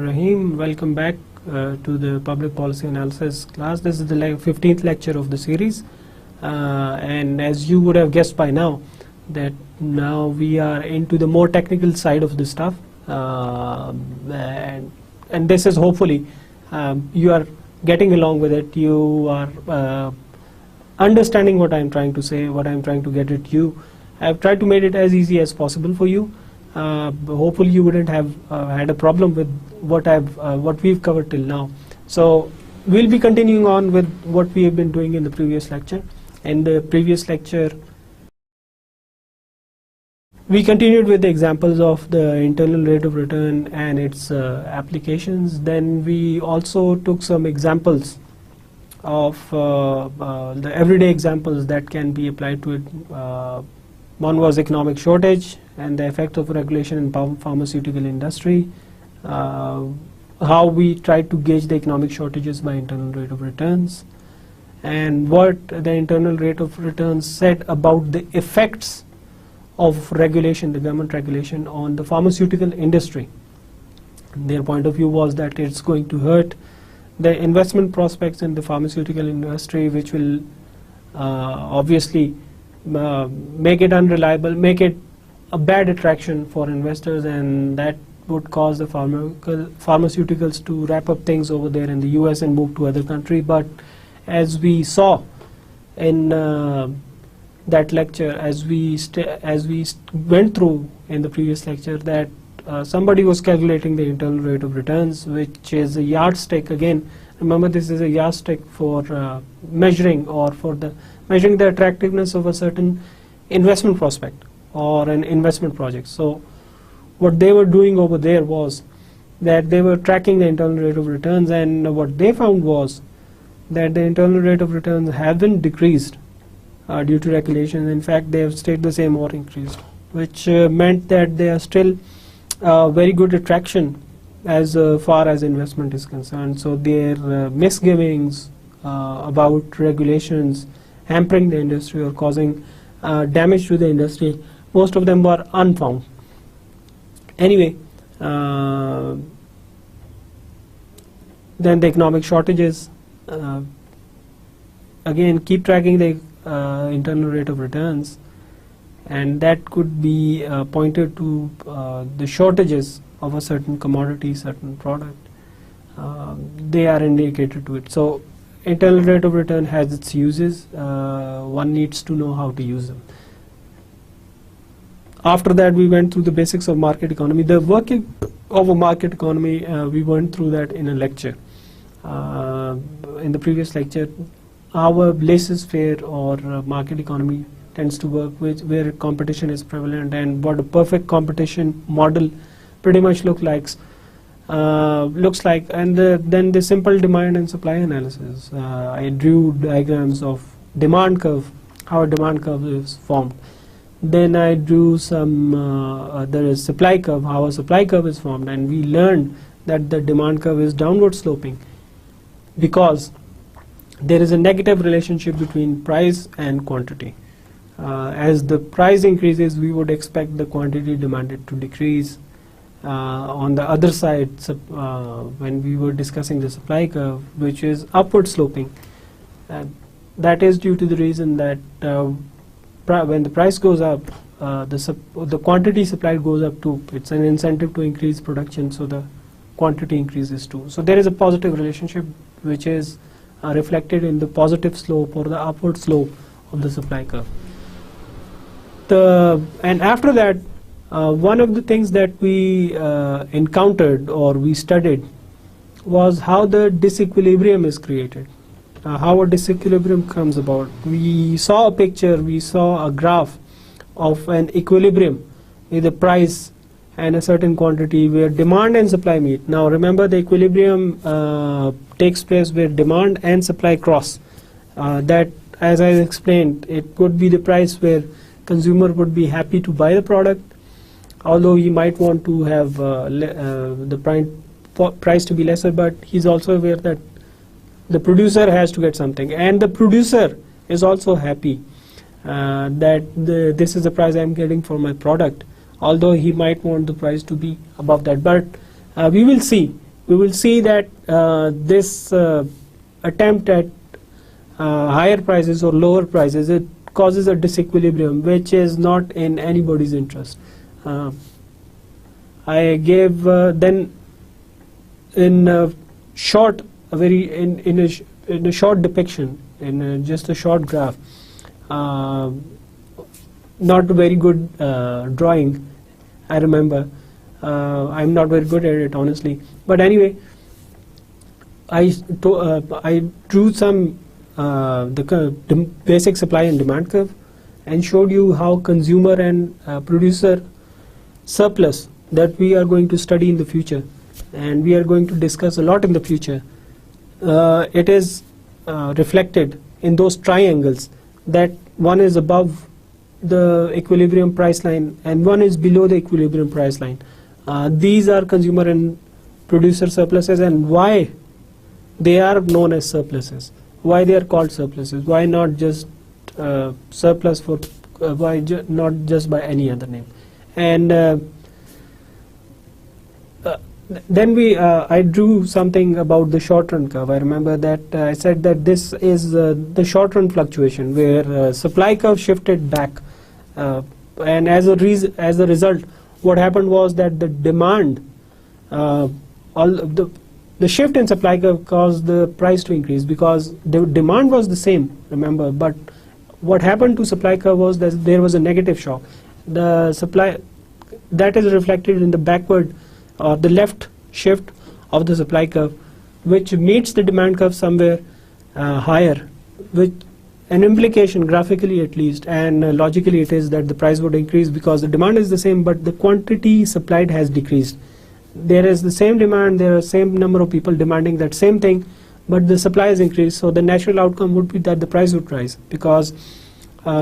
Rahim, welcome back to the public policy analysis class. This is the 15th lecture of the series, and as you would have guessed by now, that now we are into the more technical side of the stuff, and this is hopefully you are getting along with it. You are understanding what I am trying to say, what I am trying to get at you. I have tried to make it as easy as possible for you. Hopefully you wouldn't have had a problem with what we've covered till now. So we'll be continuing on with what we have been doing in the previous lecture. In the previous lecture we continued with the examples of the internal rate of return and its applications. Then we also took some examples of the everyday examples that can be applied to it. One was economic shortage and the effect of regulation in pharmaceutical industry, how we tried to gauge the economic shortages by internal rate of returns, and what the internal rate of returns said about the effects of regulation, the government regulation, on the pharmaceutical industry. Their point of view was that it's going to hurt the investment prospects in the pharmaceutical industry, which will obviously make it unreliable, make it a bad attraction for investors, and that would cause the pharmaceuticals to wrap up things over there in the US and move to other countries. But as we saw in that lecture, as we went through in the previous lecture, that somebody was calculating the internal rate of returns, which is a yardstick. Again, remember, this is a yardstick for measuring the attractiveness of a certain investment prospect or an investment project. So what they were doing over there was that they were tracking the internal rate of returns, and what they found was that the internal rate of returns haven't decreased due to regulations. In fact, they have stayed the same or increased, which meant that they are still very good attraction as far as investment is concerned. So their misgivings about regulations hampering the industry or causing damage to the industry, most of them were unfound. Anyway, then the economic shortages, again, keep tracking the internal rate of returns, and that could be pointed to the shortages of a certain commodity, certain product. They are indicated to it. So internal rate of return has its uses. One needs to know how to use them. After that, we went through the basics of market economy. The working of a market economy, we went through that in a lecture. In the previous lecture, our laissez-faire or market economy tends to work with where competition is prevalent, and what a perfect competition model pretty much looks like, and then the simple demand and supply analysis. I drew diagrams of demand curve, how a demand curve is formed. Then I drew some the supply curve, how a supply curve is formed, and we learned that the demand curve is downward sloping because there is a negative relationship between price and quantity. As the price increases, we would expect the quantity demanded to decrease. On the other side, when we were discussing the supply curve, which is upward sloping, that is due to the reason that when the price goes up, the quantity supplied goes up too. It's an incentive to increase production, so the quantity increases too. So there is a positive relationship which is reflected in the positive slope or the upward slope of the supply curve. And after that, one of the things that we encountered or we studied was how the disequilibrium is created, how a disequilibrium comes about. We saw a picture, we saw a graph of an equilibrium with a price and a certain quantity where demand and supply meet. Now remember, the equilibrium takes place where demand and supply cross. That, as I explained, it could be the price where consumer would be happy to buy the product, although he might want to have the price to be lesser, but he's also aware that the producer has to get something, and the producer is also happy that this is the price I'm getting for my product, although he might want the price to be above that. But we will see we will see that this attempt at higher prices or lower prices, it causes a disequilibrium which is not in anybody's interest. I gave then in a short, a very in a short depiction, in just a short graph, not a very good drawing, I remember. I'm not very good at it, honestly. But anyway, I drew some the basic supply and demand curve and showed you how consumer and producer surplus that we are going to study in the future, and we are going to discuss a lot in the future. It is reflected in those triangles, that one is above the equilibrium price line and one is below the equilibrium price line. These are consumer and producer surpluses, and why they are known as surpluses, why they are called surpluses, why not just surplus for why not just by any other name. And then I drew something about the short run curve. I remember that I said that this is the short run fluctuation where supply curve shifted back, and as a result, what happened was that the demand, the shift in supply curve caused the price to increase because the demand was the same, remember, but what happened to supply curve was that there was a negative shock. The supply, that is reflected in the backward or the left shift of the supply curve, which meets the demand curve somewhere higher, with an implication, graphically at least, and logically it is that the price would increase because the demand is the same but the quantity supplied has decreased. There is the same demand, there are same number of people demanding that same thing, but the supply has increased, so the natural outcome would be that the price would rise because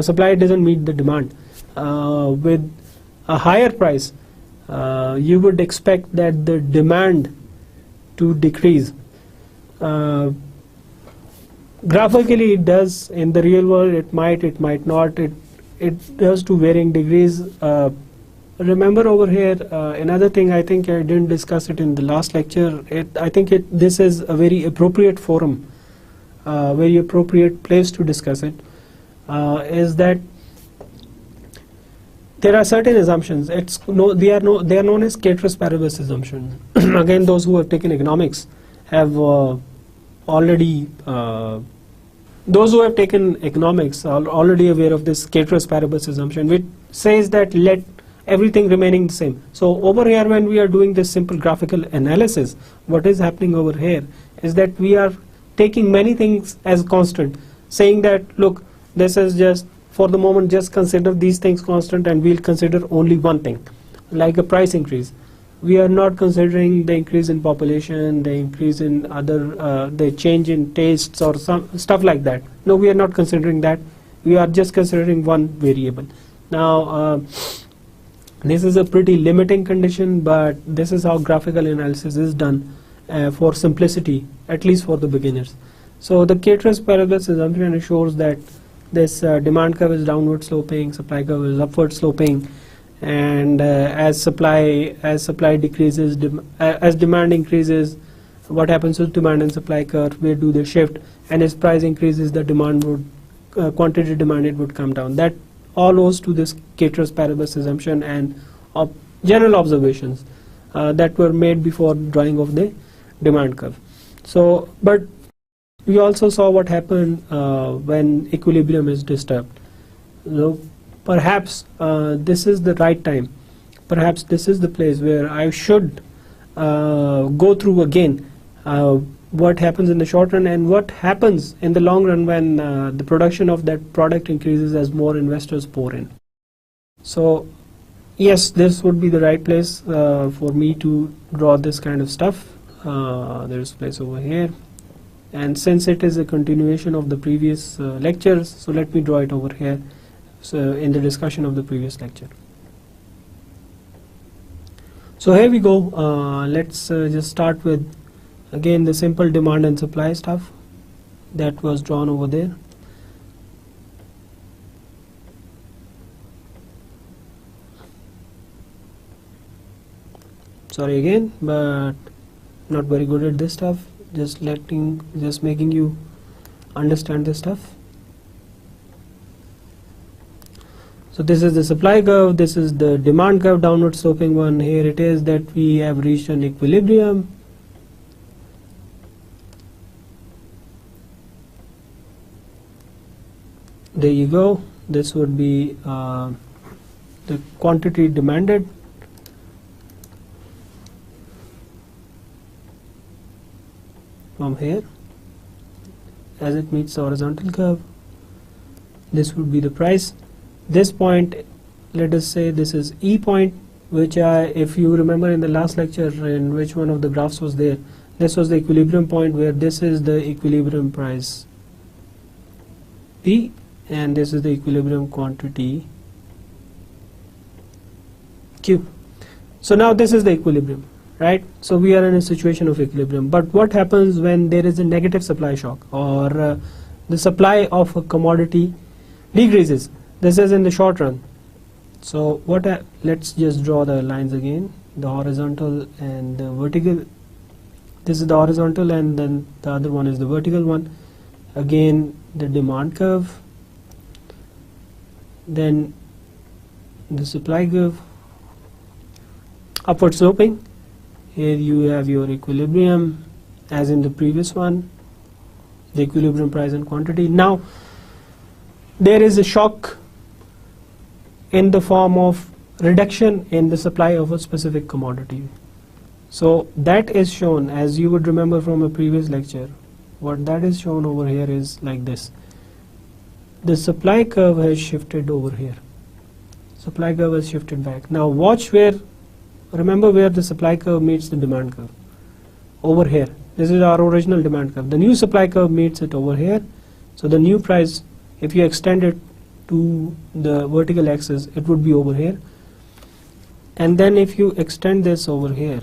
supply doesn't meet the demand. With a higher price, you would expect that the demand to decrease. Graphically it does, in the real world it might not, it does to varying degrees. Remember over here, another thing, I think I didn't discuss it in the last lecture, I think this is a very appropriate forum, very appropriate place to discuss it, is that there are certain assumptions. They are known as ceteris paribus assumptions. Again, those who have taken economics have already those who have taken economics are already aware of this ceteris paribus assumption, which says that let everything remaining the same. So over here, when we are doing this simple graphical analysis, what is happening over here is that we are taking many things as constant, saying that look, this is just for the moment, just consider these things constant and we'll consider only one thing, like a price increase. We are not considering the increase in population, the increase in other, the change in tastes or some stuff like that. No, we are not considering that. We are just considering one variable. Now, this is a pretty limiting condition, but this is how graphical analysis is done for simplicity, at least for the beginners. So the ceteris paribus assumption assures that this demand curve is downward sloping, supply curve is upward sloping, and as supply decreases, as demand increases, what happens with demand and supply curve, where do they shift, and as price increases, the demand would quantity demanded would come down. That all owes to this ceteris paribus assumption and general observations that were made before drawing of the demand curve. So, but we also saw what happened when equilibrium is disturbed. So perhaps this is the right time, perhaps this is the place where I should go through again what happens in the short run and what happens in the long run when the production of that product increases as more investors pour in. So yes, this would be the right place for me to draw this kind of stuff. There is a place over here. And since it is a continuation of the previous lectures, so let me draw it over here, so in the discussion of the previous lecture. So here we go. Let's just start with again the simple demand and supply stuff that was drawn over there. Sorry again, but not very good at this stuff, just making you understand this stuff. So this is the supply curve, this is the demand curve, downward sloping one. Here it is that we have reached an equilibrium. There you go. This would be the quantity demanded. From here, as it meets the horizontal curve, this would be the price. This point, let us say this is E point, which if you remember in the last lecture in which one of the graphs was there, this was the equilibrium point where this is the equilibrium price P and this is the equilibrium quantity Q. So now this is the equilibrium, right? So we are in a situation of equilibrium. But what happens when there is a negative supply shock or the supply of a commodity decreases? This is in the short run. So let's just draw the lines again, the horizontal and the vertical. This is the horizontal and then the other one is the vertical one. Again the demand curve, then the supply curve, upward sloping. Here you have your equilibrium as in the previous one, the equilibrium price and quantity. Now there is a shock in the form of reduction in the supply of a specific commodity. So that is shown, as you would remember from a previous lecture, what that is shown over here is like this. The supply curve has shifted over here. Supply curve has shifted back. Now watch remember where the supply curve meets the demand curve. Over here. This is our original demand curve. The new supply curve meets it over here. So the new price, if you extend it to the vertical axis, it would be over here. And then if you extend this over here,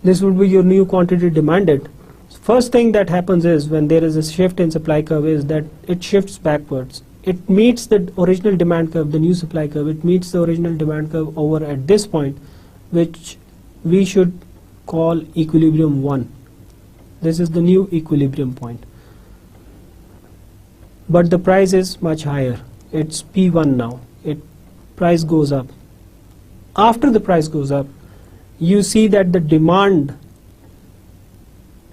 this would be your new quantity demanded. First thing that happens is when there is a shift in supply curve is that it shifts backwards. It meets the original demand curve, the new supply curve. It meets the original demand curve over at this point, which we should call equilibrium 1. This is the new equilibrium point. But the price is much higher. It's P1 now. Price goes up. After the price goes up, you see that the demand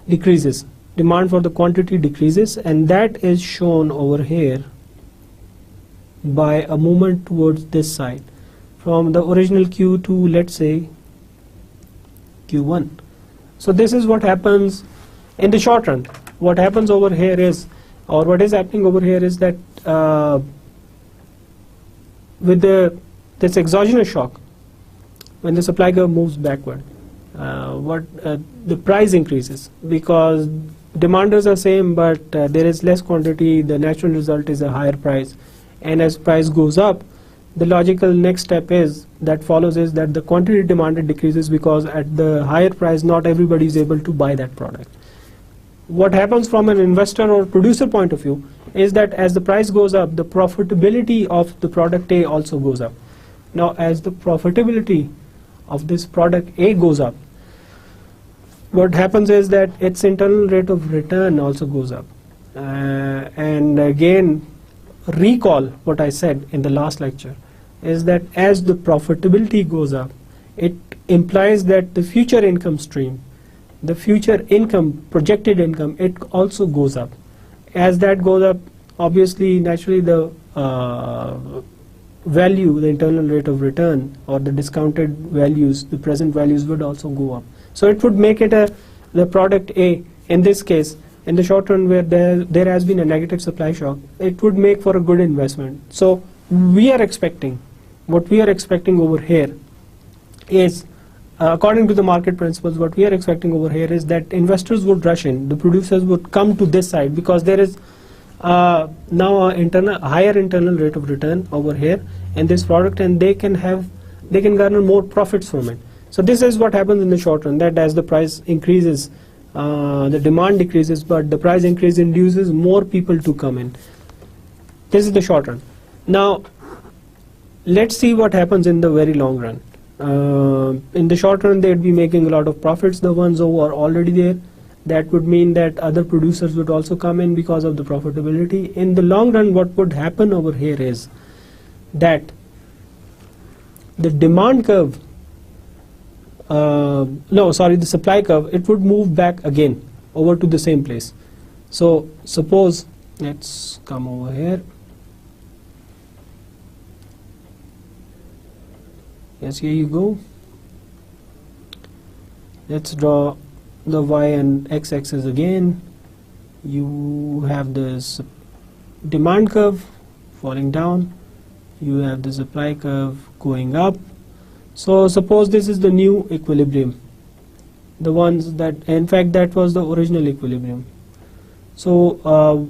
decreases. Demand for the quantity decreases, and that is shown over here by a movement towards this side from the original Q to, let's say, Q1. So this is what happens in the short run. What happens over here is, or what is happening over here is that with this exogenous shock, when the supply curve moves backward, the price increases because demanders are same, but there is less quantity. The natural result is a higher price, and as price goes up, the logical next step that follows is that the quantity demanded decreases because at the higher price, not everybody is able to buy that product. What happens from an investor or producer point of view is that as the price goes up, the profitability of the product A also goes up. Now as the profitability of this product A goes up, what happens is that its internal rate of return also goes up. And again, recall what I said in the last lecture is that as the profitability goes up, it implies that the future income stream, the future income, projected income, it also goes up. As that goes up, obviously, naturally the value, the internal rate of return or the discounted values, the present values would also go up. So it would make it the product A, in this case, in the short run where there has been a negative supply shock, it would make for a good investment. So we are expecting, what we are expecting over here is, according to the market principles, what we are expecting over here is that investors would rush in, the producers would come to this side because there is now a higher internal rate of return over here in this product, and they can garner more profits from it. So this is what happens in the short run, that as the price increases, the demand decreases, but the price increase induces more people to come in. This is the short run. Now let's see what happens in the very long run. In the short run, they'd be making a lot of profits, the ones who are already there. That would mean that other producers would also come in because of the profitability. In the long run, what would happen over here is that the demand curve, the supply curve, it would move back again over to the same place. So suppose, let's come over here. Yes, here you go. Let's draw the y and x axis again. You have this demand curve falling down, you have the supply curve going up. So suppose this is the new equilibrium, the ones that, in fact, that was the original equilibrium. So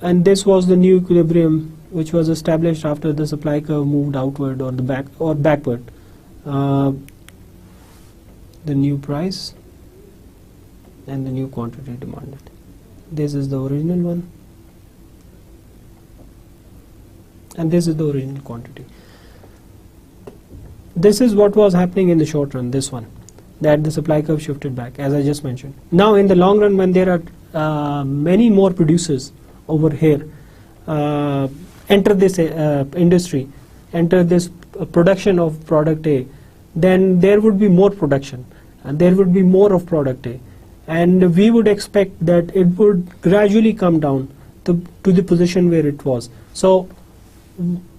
and this was the new equilibrium which was established after the supply curve moved outward or backward. The new price and the new quantity demanded. This is the original one, and this is the original quantity. This is what was happening in the short run, this one, that the supply curve shifted back, as I just mentioned. Now in the long run, when there are many more producers over here enter this industry, enter this production of product A, then there would be more production and there would be more of product A, and we would expect that it would gradually come down to the position where it was. So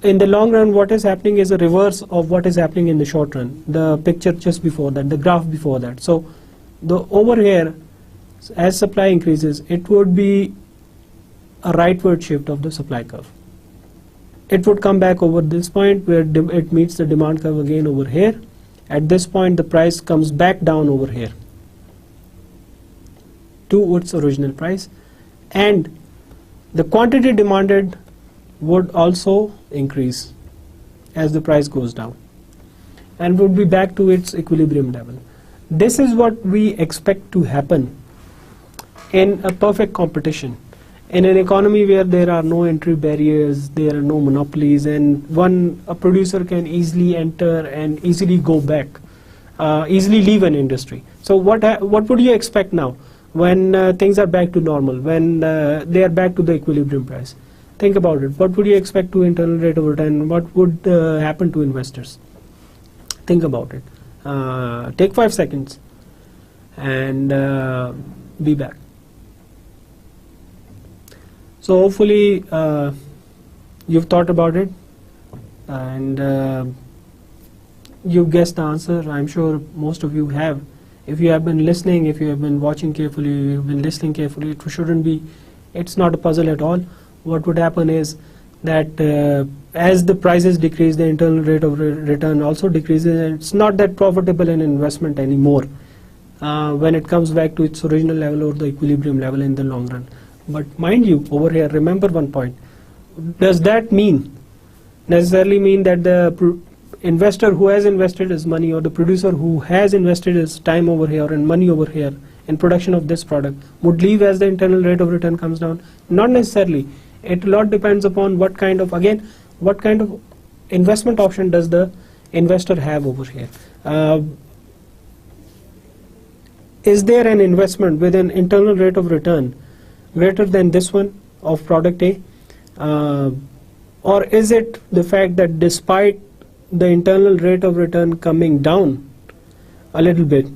in the long run, what is happening is a reverse of what is happening in the short run, the picture just before that, the graph before that. So over here, as supply increases, it would be a rightward shift of the supply curve. It would come back over this point where it meets the demand curve again over here. At this point, the price comes back down over here to its original price, and the quantity demanded would also increase as the price goes down and would be back to its equilibrium level. This is what we expect to happen in a perfect competition. In an economy where there are no entry barriers, there are no monopolies, and a producer can easily enter and easily go back, easily leave an industry. So what would you expect now when things are back to normal, when they are back to the equilibrium price? Think about it. What would you expect to internal rate of return? What would happen to investors? Think about it. Take 5 seconds and be back. So hopefully you've thought about it and you've guessed the answer. I'm sure most of you have. If you have been listening, if you have been watching carefully, you've been listening carefully, it's not a puzzle at all. What would happen is that as the prices decrease, the internal rate of return also decreases, and it's not that profitable an investment anymore when it comes back to its original level or the equilibrium level in the long run. But mind you, over here, remember one point. Does that necessarily mean that the investor who has invested his money, or the producer who has invested his time over here and money over here in production of this product, would leave as the internal rate of return comes down? Not necessarily. It a lot depends upon what kind of investment option does the investor have over here. Is there an investment with an internal rate of return greater than this one of product A, or is it the fact that despite the internal rate of return coming down a little bit,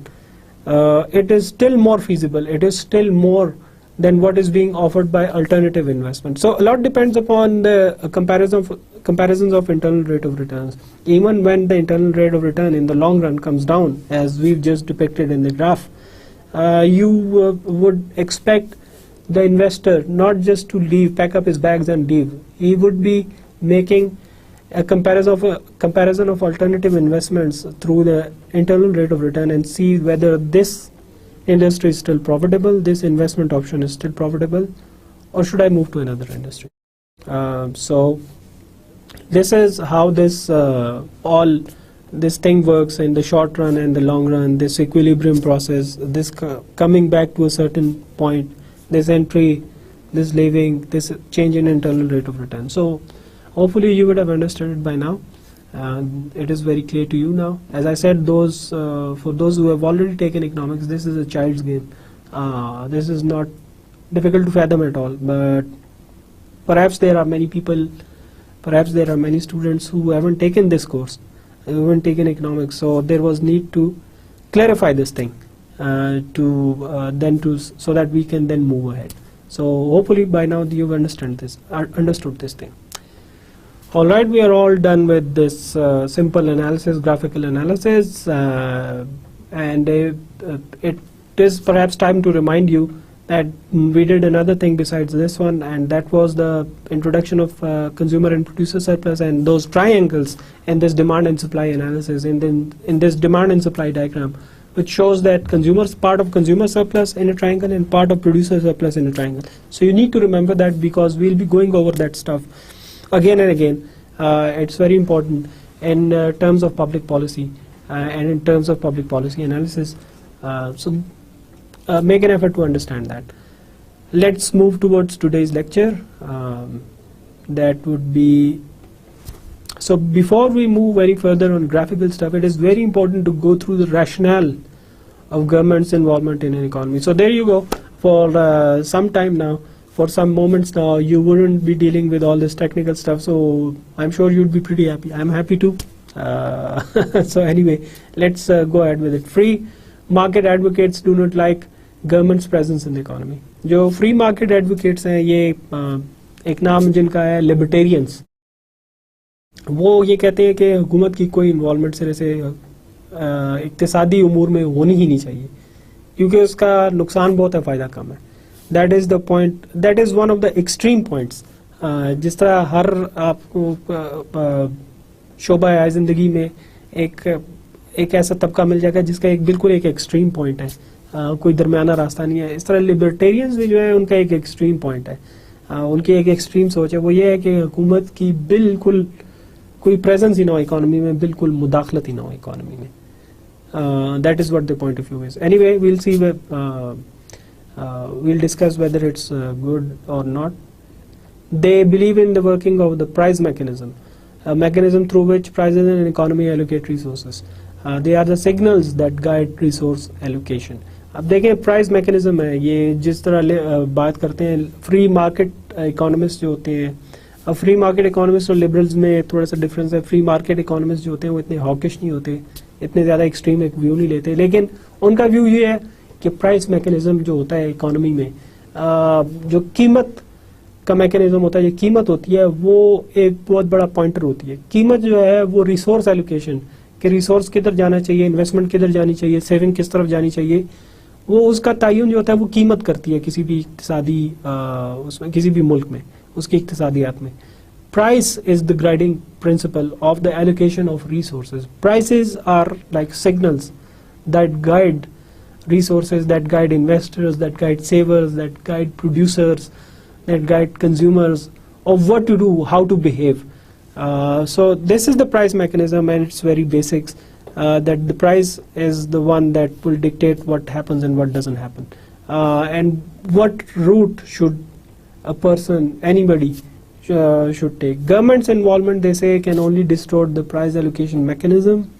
it is still more feasible, it is still more than what is being offered by alternative investment? So a lot depends upon the comparisons of internal rate of returns. Even when the internal rate of return in the long run comes down, as we've just depicted in the graph, you would expect the investor not just to pack up his bags and leave. He would be making a comparison of alternative investments through the internal rate of return and see whether this industry is still profitable, this investment option is still profitable, or should I move to another industry? So this is how this this thing works in the short run and the long run, this equilibrium process, this coming back to a certain point, this entry, this leaving, this change in internal rate of return. So hopefully you would have understood it by now, It is very clear to you now. As I said, for those who have already taken economics, this is a child's game. This is not difficult to fathom at all. But perhaps there are many people, perhaps there are many students who haven't taken this course, who haven't taken economics. So there was need to clarify this thing so that we can then move ahead. So hopefully by now you've understood this thing. All right, we are all done with this simple analysis, graphical analysis, and it is perhaps time to remind you that we did another thing besides this one, and that was the introduction of consumer and producer surplus and those triangles in this demand and supply analysis, in this demand and supply diagram, which shows that part of consumer surplus in a triangle and part of producer surplus in a triangle. So you need to remember that, because we'll be going over that stuff again and again. It's very important in terms of public policy and in terms of public policy analysis. So make an effort to understand that. Let's move towards today's lecture. That would be, so before we move very further on graphical stuff, it is very important to go through the rationale of government's involvement in an economy. So there you go. For some time now, for some moments now, you wouldn't be dealing with all this technical stuff, so I'm sure you'd be pretty happy. I'm happy too. So anyway, let's go ahead with it. Free market advocates do not like government's presence in the economy. जो free market advocates हैं, ये एक नाम जिनका है libertarians, वो ये कहते हैं कि हुकूमत की कोई इन्वॉल्वमेंट सिरे से इक्तिसादी उमूर में होनी ही नहीं चाहिए, क्योंकि उसका नुकसान बहुत है, फ़ायदा कम है. That is the point. That is one of the extreme points. जिस तरह हर आपको शोबा है ज़िंदगी में एक ऐसा तबका मिल जाएगा जिसका बिल्कुल एक एक्सट्रीम पॉइंट है, कोई दरमियाना रास्ता नहीं है. इस तरह लिबर्टेरियंस भी जो है उनका एक एक्सट्रीम पॉइंट है, उनकी एक एक्सट्रीम सोच है. वो ये है कि हुकूमत की बिल्कुल कोई प्रेजेंस ही ना हो इकोनॉमी में, बिल्कुल मुदाखलत ही ना हो इकोनॉमी में. That is what the point of view is. Anyway, we'll see. We'll discuss whether it's good or not. They believe in the working of the price mechanism, a mechanism through which prices in an economy allocate resources. They are the signals that guide resource allocation. अब देखें price mechanism है ये, जिस तरह बात करते हैं free market economist जो होते हैं. अब फ्री मार्केट इकोनॉमिस्ट और लिबरल्स में थोड़ा सा डिफरेंस है. फ्री मार्केट इकोनॉमिस्ट जो होते हैं वो इतने हॉकिश नहीं होते, इतने ज़्यादा एक्सट्रीम एक व्यू नहीं लेते, लेकिन उनका व्यू ये है कि प्राइस मैकेनिज्म जो होता है इकोनॉमी में, जो कीमत का मैकेनिज्म होता है, ये कीमत होती है, वो एक बहुत बड़ा पॉइंटर होती है. कीमत जो है वो रिसोर्स एलोकेशन, कि रिसोर्स किधर जाना चाहिए, इन्वेस्टमेंट किधर जानी चाहिए, सेविंग किस तरफ जानी चाहिए, वो उसका तयन जो होता है वो कीमत करती है किसी भी इक्तिसादी उसमें, किसी भी मुल्क में, उसकी इक्तिसादियात में. Price is the guiding principle of the allocation of resources. Prices are like signals that guide resources, that guide investors, that guide savers, that guide producers, that guide consumers of what to do, how to behave. So this is the price mechanism, and it's very basics, that the price is the one that will dictate what happens and what doesn't happen, and what route should a person, anybody should take. Government's involvement, they say, can only distort the price allocation mechanism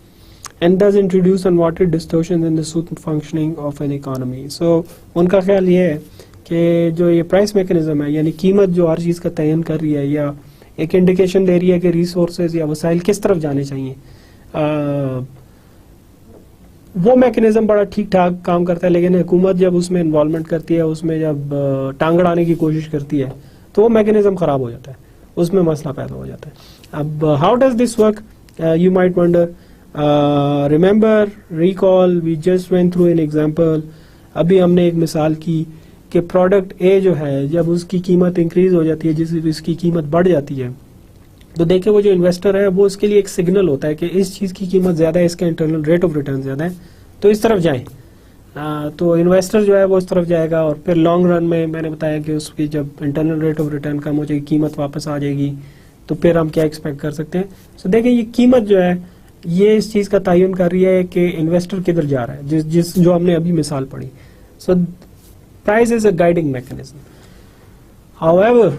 and thus introduce unwanted distortions in the smooth functioning of an economy. So उनका ख्याल ये है कि जो ये price mechanism है, यानी कीमत जो हर चीज़ का तयन कर रही है या एक इंडिकेशन दे रही है कि रिसोर्सेज या वसाइल किस तरफ जाने चाहिए, वो मैकेनिज्म बड़ा ठीक ठाक काम करता है. लेकिन हुकूमत जब उसमें इन्वॉल्वमेंट करती है, उसमें जब टांग अड़ाने की कोशिश करती है, तो वो मैकेनिज्म खराब हो जाता है, उसमें मसला पैदा हो जाता है. अब how does this work, you might wonder. Remember, recall, we just went through an example. अभी हमने एक मिसाल की कि प्रोडक्ट ए जो है, जब उसकी कीमत इंक्रीज हो जाती है, जिसकी कीमत बढ़ जाती है, तो देखिए वो जो इन्वेस्टर है वो उसके लिए एक सिग्नल होता है कि इस चीज़ की कीमत ज़्यादा है, इसका इंटरनल रेट ऑफ रिटर्न ज़्यादा है, तो इस तरफ जाएं. तो इन्वेस्टर जो है वो इस तरफ जाएगा, और फिर लॉन्ग रन में मैंने बताया कि उसकी जब इंटरनल रेट ऑफ रिटर्न कम हो जाएगी, कीमत वापस आ जाएगी, तो फिर हम क्या एक्सपेक्ट कर सकते हैं. सो देखिए ये कीमत जो है ये इस चीज़ का तयन कर रही है कि इन्वेस्टर किधर जा रहा है, जिस जो हमने अभी मिसाल पढ़ी. So price is a guiding mechanism. However,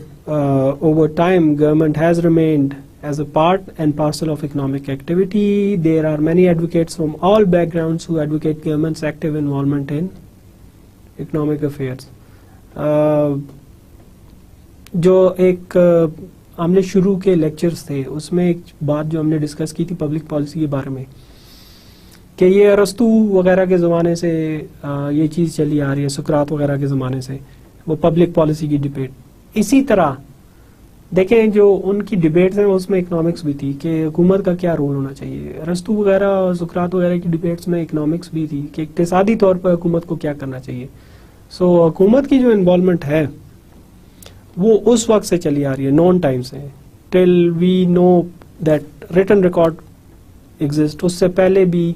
over time, government has remained as a part and parcel of economic activity. There are many advocates from all backgrounds who advocate government's active involvement in economic affairs. जो एक हमने शुरू के lectures थे उसमें एक बात जो हमने डिस्कस की थी पब्लिक पॉलिसी के बारे में कि ये अरस्तु वगैरह के ज़माने से ये चीज़ चली आ रही है, सुकरात वगैरह के ज़माने से, वो पब्लिक पॉलिसी की डिबेट। इसी तरह देखें जो उनकी डिबेट्स हैं उसमें इकोनॉमिक्स भी थी कि हुकूमत का क्या रोल होना चाहिए। अरस्तु वगैरह और सुकरात वगैरह की डिबेट्स में इकोनॉमिक्स भी थी कि इक्तिसादी तौर पर हुकूमत को क्या करना चाहिए। सो हुकूमत की जो इन्वॉल्वमेंट है वो उस वक्त से चली आ रही है, नॉन टाइम से, till we know that written record exist. उससे पहले भी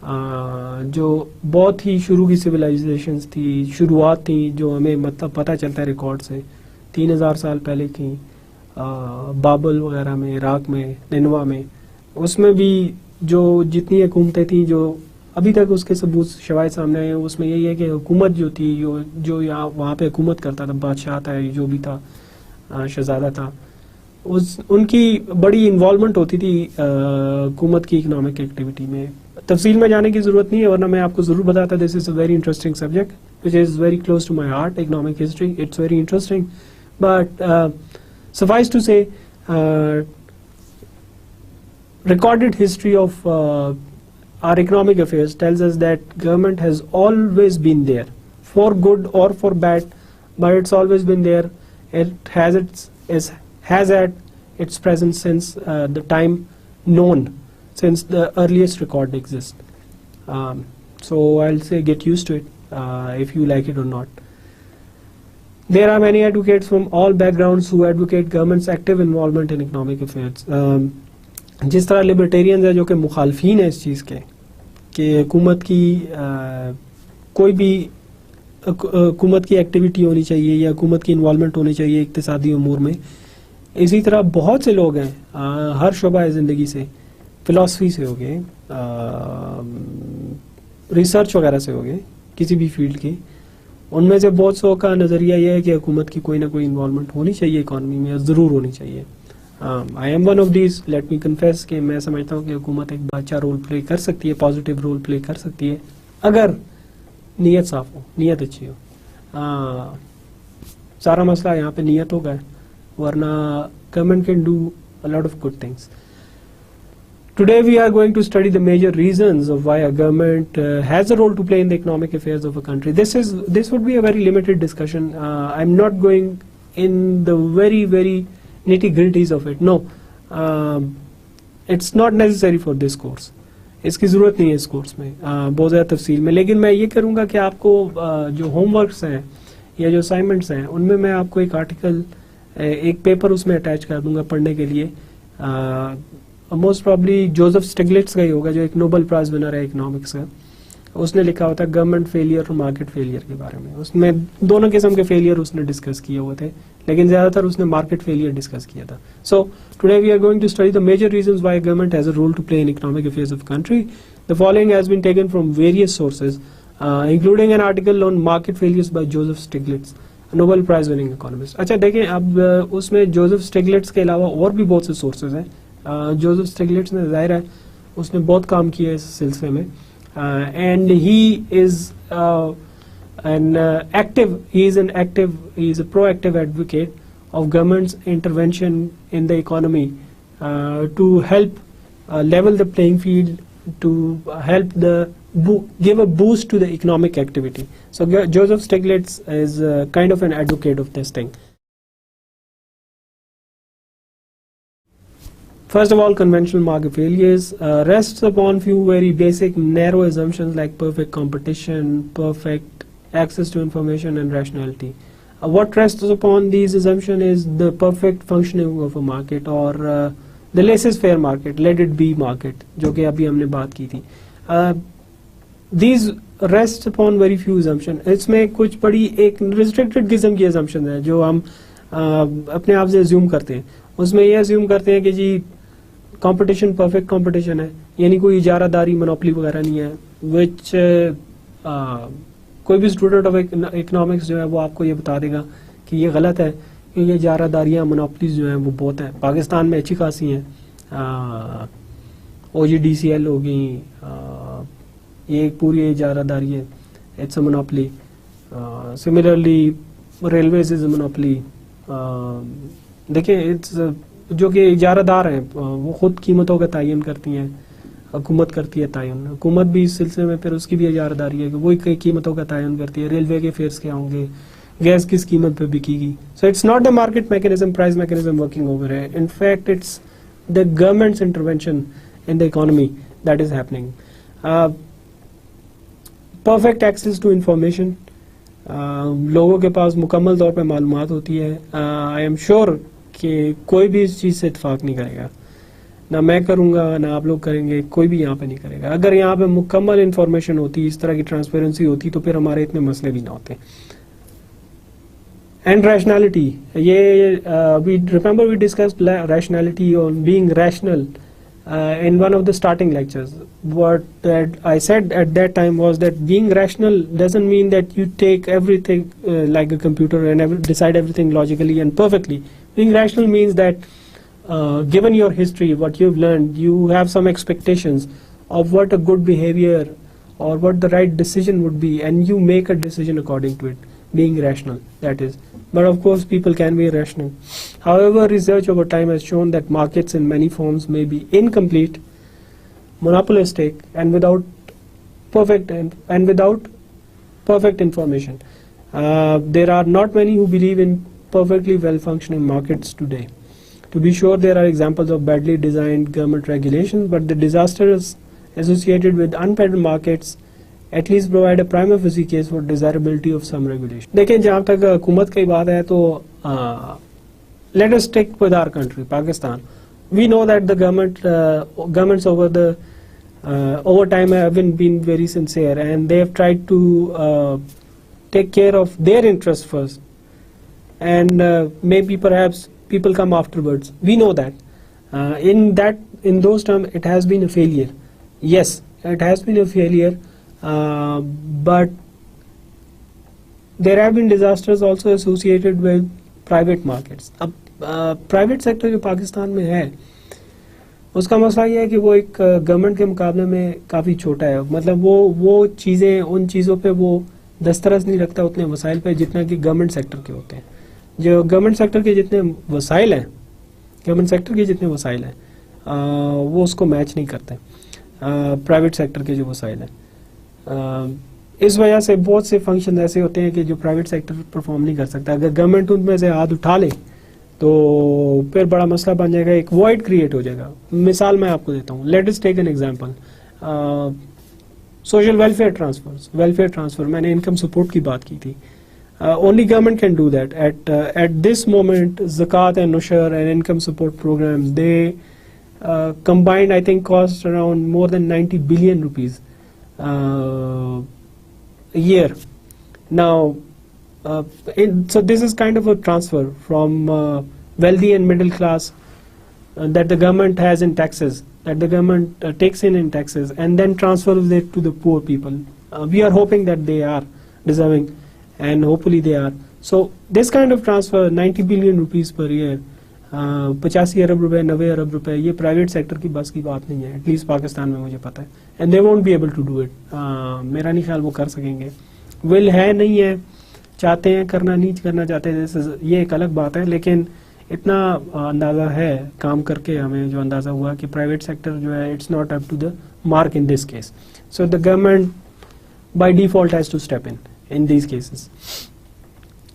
जो बहुत ही शुरू की सिविलाइजेशंस थी, शुरुआत थी, जो हमें मतलब पता चलता है रिकॉर्ड से 3000 साल पहले की, बाबल वगैरह में, इराक में, निनवा में, उसमें भी जो जितनी हुकूमतें थी जो अभी तक उसके सबूत शवाहिद सामने आए हैं, उसमें यही है कि हुकूमत जो थी जो यहाँ वहाँ पे हुकूमत करता था, बादशाह था, जो भी था, शहजादा था, उनकी बड़ी इन्वॉल्वमेंट होती थी हुकूमत की इकोनॉमिक एक्टिविटी में। तफसील में जाने की जरूरत नहीं है, वरना मैं आपको जरूर बताता। This is a very interesting subject which is very close to my heart, economic history. It's very interesting, but suffice to say, recorded history of our economic affairs tells us that government has always been there, for good or for bad, but it's always been there. It has had its presence since the time known, since the earliest record exists. So I'll say get used to it if you like it or not. There are many advocates from all backgrounds who advocate government's active involvement in economic affairs. जिस तरह libertarians है जो कि मुखालफीन है इस चीज़ के कि हुकूमत की कोई भी हुकूमत की एक्टिविटी होनी चाहिए या हुकूमत की इन्वॉल्वमेंट होनी चाहिए इक्तिसादी उमूर में, इसी तरह बहुत से लोग हैं हर शुबा ज़िंदगी से, फ़िलासफ़ी से हो गए, रिसर्च वगैरह से हो गए, किसी भी फील्ड की, उनमें से बहुत सौ का नज़रिया यह है कि हुकूमत की कोई ना कोई इन्वॉल्वमेंट होनी चाहिए इकॉनमी में, ज़रूर होनी चाहिए। I am one of these, let me confess कि मैं समझता हूँ कि हुकूमत एक अच्छा रोल प्ले कर सकती है, पॉजिटिव रोल प्ले कर सकती है, अगर नीयत साफ हो, नीयत अच्छी हो। सारा मसला यहाँ पे नीयत होगा, वरना government can do a lot of good things. Today we are going to study the major reasons of why a government has a role to play in the economic affairs of a country. This would be a very limited discussion. I'm not going in the very nitty-gritties of it. No, it's not necessary for this course. इसकी ज़रूरत नहीं है इस course में बहुत ज़्यादा तफसील में, लेकिन मैं ये करूँगा कि आपको जो होमवर्क्स हैं या जो असाइनमेंट्स हैं उनमें मैं आपको एक आर्टिकल, एक पेपर उसमें अटैच कर दूँगा पढ़ने के लिए। मोस्ट प्रॉब्ली जोसेफ स्टिग्लिट्स का ही होगा, जो एक नोबेल प्राइज विनर है इकोनॉमिक्स का। उसने लिखा होता है गवर्नमेंट फेलियर और मार्केट फेलियर के बारे में। उसमें दोनों किस्म के फेलियर उसने डिस्कस किए हुए थे, लेकिन ज़्यादातर उसने मार्केट फेलियर डिस्कस किया था। So today we are going to study the major reasons why government has a role to play in economic affairs of country. The following has been taken from various sources including an article on market failures by Joseph Stiglitz, Nobel prize winning economist. अच्छा देखें, अब उसमें Joseph स्टिग्लिट्स के अलावा और भी बहुत से सोर्सेज हैं। जोसेफ स्टिग्लिट्स ने जाहिर है उसने बहुत काम किया इस सिलसिले में, and he is a proactive advocate of government's intervention in the economy to help level the playing field, to help give a boost to the economic activity. So Joseph Stiglitz is kind of an advocate of this thing. First of all, conventional market failures rests upon few very basic narrow assumptions like perfect competition, perfect access to information and rationality. What rests upon these assumptions is the perfect functioning of a market or the laissez-faire market, let it be market, जो कि अभी हमने बात की थी. These rest upon very few assumptions. इसमें कुछ बड़ी एक restricted किस्म की assumptions है जो हम अपने आप से assume करते हैं. उसमें ये assume करते हैं कि जी कंपटीशन परफेक्ट कंपटीशन है, यानी कोई इजारादारी मोनोपोली वगैरह नहीं है, विच कोई भी स्टूडेंट ऑफ इकोनॉमिक्स जो है वो आपको ये बता देगा कि ये गलत है, क्योंकि इजारादारियाँ मोनोपलीज जो हैं वो बहुत हैं, पाकिस्तान में अच्छी खासी हैं। OGDCL हो गई, ये एक पूरी इजारादारी है, it's a monopoly. Similarly railways is a monopoly. देखिए इट्स जो कि इजारादार हैं वो खुद कीमतों का तयन करती हैं, हुकूमत करती है तयन, हुकूमत भी इस सिलसिले में फिर उसकी भी इजारादारी है कि वही कई कीमतों का तयन करती है, रेलवे के फेयर्स क्या होंगे, गैस किस कीमत पे बिकेगी। So it's not the market mechanism, price mechanism working over है, in fact it's the government's intervention in the economy that is happening. Perfect access to information, लोगों के पास मुकम्मल तौर पे मालूमात होती है। I am sure कि कोई भी इस चीज़ से इत्तेफाक नहीं करेगा, ना मैं करूँगा ना आप लोग करेंगे, कोई भी यहाँ पे नहीं करेगा। अगर यहाँ पे मुकम्मल इंफॉर्मेशन होती, इस तरह की ट्रांसपेरेंसी होती, तो फिर हमारे इतने मसले भी ना होते। And rationality, we remember we discussed rationality on being rational in one of the starting lectures. What that I said at that time was that being rational doesn't mean that you take everything like a computer and decide everything logically and perfectly. Being rational means that given your history, what you've learned, you have some expectations of what a good behavior or what the right decision would be, and you make a decision according to it. Being rational, that is. But of course people can be irrational. However, research over time has shown that markets in many forms may be incomplete, monopolistic, and without perfect information. There are not many who believe in perfectly well functioning markets today. To be sure, there are examples of badly designed government regulations, but the disasters associated with unfettered markets at least provide a prima facie case for desirability of some regulation. देखिए जहाँ तक हुकूमत की बात है तो let us stick with our country, Pakistan. We know that the governments over time haven't been very sincere, and they have tried to take care of their interests first, and maybe perhaps people come afterwards. We know that in those terms it has been a failure. Yes, it has been a failure. But there have been disasters also associated with private markets. अब private sector जो पाकिस्तान में है उसका मसला ये है कि वो एक गवर्नमेंट के मुकाबले में काफ़ी छोटा है। मतलब वो चीज़ें उन चीज़ों पे वो दस्तरस नहीं रखता उतने वसाइल पे जितना कि गवर्नमेंट सेक्टर के होते हैं। जो गवर्नमेंट सेक्टर के जितने वसाइल हैं, वो उसको मैच नहीं करते प्राइवेट सेक्टर के जो वसाइल हैं। इस वजह से बहुत से फंक्शन ऐसे होते हैं कि जो प्राइवेट सेक्टर परफॉर्म नहीं कर सकता। अगर गवर्नमेंट उनमें से हाथ उठा ले तो फिर बड़ा मसला बन जाएगा, एक वॉइड क्रिएट हो जाएगा। मिसाल मैं आपको देता हूँ, let us take an example, social welfare transfer, मैंने इनकम सपोर्ट की बात की थी। Only government can do that at this moment. ज़कात एंड नुशर and income support programs, they combined I think cost around more than 90 billion rupees a year. Now so this is kind of a transfer from wealthy and middle class that the government has in taxes, that the government takes in taxes, and then transfers it to the poor people. We are hoping that they are deserving, and hopefully they are. So this kind of transfer, 90 billion rupees per year, 85 अरब रुपए, 90 अरब रुपए, ये private sector की बस की बात नहीं है, at least Pakistan में मुझे पता है। And they won't be able to do it. मेरा नहीं ख्याल वो कर सकेंगे। विल है, नहीं है, चाहते हैं करना, नहीं करना चाहते, ये एक अलग बात है। लेकिन इतना अंदाज़ा है काम करके हमें जो अंदाज़ा हुआ कि प्राइवेट सेक्टर जो है it's not up to the mark in this case. So the government by default has to step in these cases.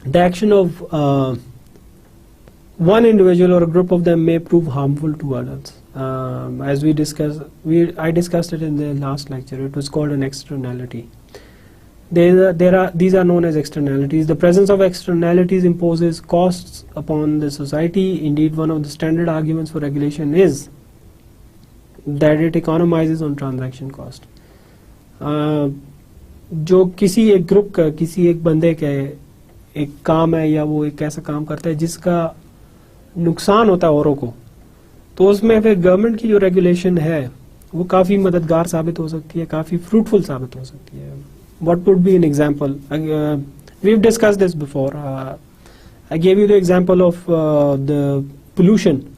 The action of one individual or a group of them may prove harmful to others. As I discussed it in the last lecture. It was called an externality. These are known as externalities. The presence of externalities imposes costs upon the society. Indeed, one of the standard arguments for regulation is that it economizes on transaction cost. जो किसी एक group का, किसी एक बंदे का एक काम है या वो एक ऐसा काम करता है जिसका नुकसान होता है औरों को, तो उसमें फिर गवर्नमेंट की जो रेगुलेशन है वो काफ़ी मददगार साबित हो सकती है, काफ़ी फ्रूटफुल साबित हो सकती है। What would be an example? We have discussed this before. I gave you the example of the pollution